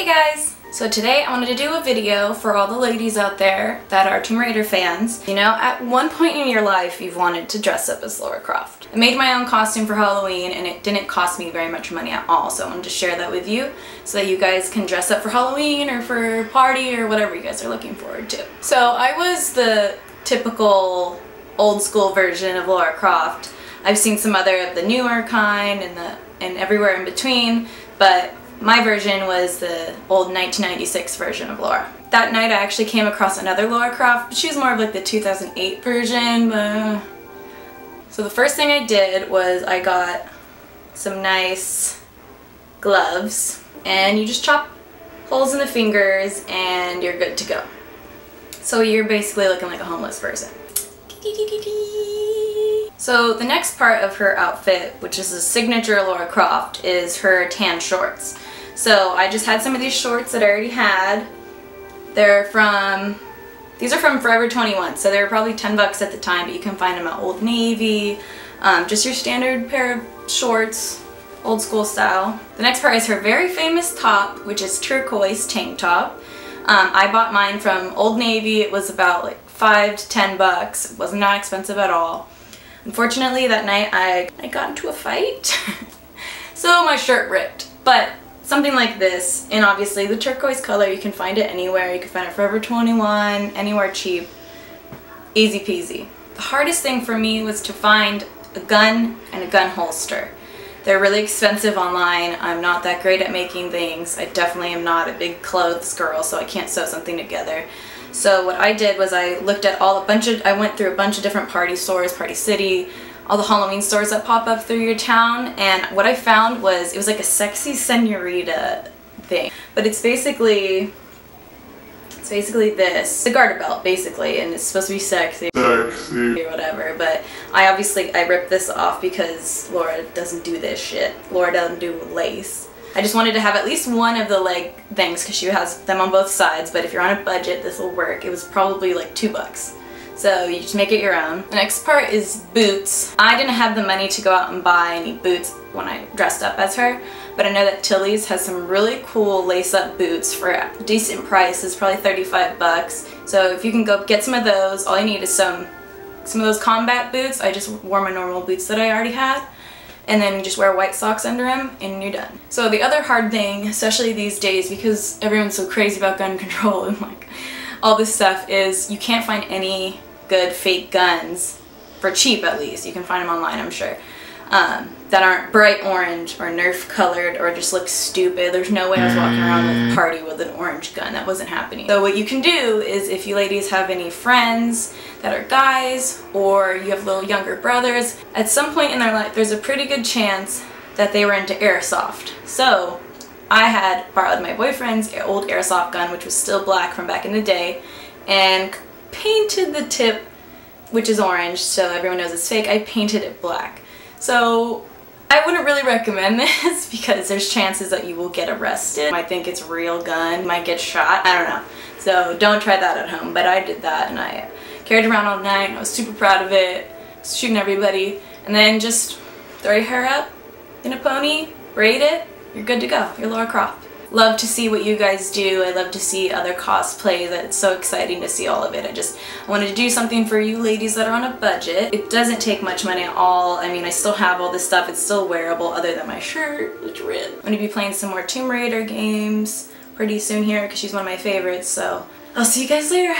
Hey guys! So today I wanted to do a video for all the ladies out there that are Tomb Raider fans. You know, at one point in your life you've wanted to dress up as Lara Croft. I made my own costume for Halloween and it didn't cost me very much money at all, so I wanted to share that with you so that you guys can dress up for Halloween or for a party or whatever you guys are looking forward to. So I was the typical old school version of Lara Croft. I've seen some other of the newer kind and everywhere in between, but my version was the old 1996 version of Lara. That night I actually came across another Lara Croft, but she was more of like the 2008 version. So the first thing I did was I got some nice gloves, and you just chop holes in the fingers and you're good to go. So you're basically looking like a homeless person. So the next part of her outfit, which is a signature Lara Croft, is her tan shorts. So I just had some of these shorts that I already had. These are from Forever 21, so they were probably 10 bucks at the time, but you can find them at Old Navy. Just your standard pair of shorts, old school style. The next part is her very famous top, which is Turquoise Tank top. I bought mine from Old Navy. It was about like 5 to 10 bucks. It was not expensive at all. Unfortunately, that night I got into a fight, so my shirt ripped. But something like this, and obviously the turquoise color, you can find it anywhere. You can find it Forever 21, anywhere cheap. Easy peasy. The hardest thing for me was to find a gun and a gun holster. They're really expensive online. I'm not that great at making things. I definitely am not a big clothes girl, so I can't sew something together. So what I did was I looked at I went through a bunch of different party stores, Party City, all the Halloween stores that pop up through your town, and what I found was it was like a sexy senorita thing. But it's basically this. The garter belt, basically, and it's supposed to be sexy or whatever, but I ripped this off because Lara doesn't do this shit. Lara doesn't do lace. I just wanted to have at least one of the leg things because she has them on both sides, but if you're on a budget, this will work. It was probably like 2 bucks. So you just make it your own. The next part is boots. I didn't have the money to go out and buy any boots when I dressed up as her, but I know that Tilly's has some really cool lace-up boots for a decent price. It's probably 35 bucks. So if you can go get some of those, all you need is some of those combat boots. I just wore my normal boots that I already had, and then you just wear white socks under them and you're done. So the other hard thing, especially these days because everyone's so crazy about gun control and like all this stuff, is you can't find any good fake guns, for cheap at least. You can find them online, I'm sure, that aren't bright orange or Nerf colored or just look stupid. There's no way I was walking around with a party with an orange gun. That wasn't happening. So what you can do is, if you ladies have any friends that are guys, or you have little younger brothers, at some point in their life there's a pretty good chance that they were into airsoft. So I had borrowed my boyfriend's old airsoft gun, which was still black from back in the day, and painted the tip, which is orange, so everyone knows it's fake. I painted it black. So I wouldn't really recommend this because there's chances that you will get arrested. You might think it's a real gun, you might get shot, I don't know. So don't try that at home, but I did that and I carried it around all night and I was super proud of it, shooting everybody, and then just throw your hair up in a pony, braid it, you're good to go. You're Lara Croft. Love to see what you guys do. I love to see other cosplays. It's so exciting to see all of it. I wanted to do something for you ladies that are on a budget. It doesn't take much money at all. I mean, I still have all this stuff. It's still wearable other than my shirt, which ripped. I'm going to be playing some more Tomb Raider games pretty soon here because she's one of my favorites. So I'll see you guys later.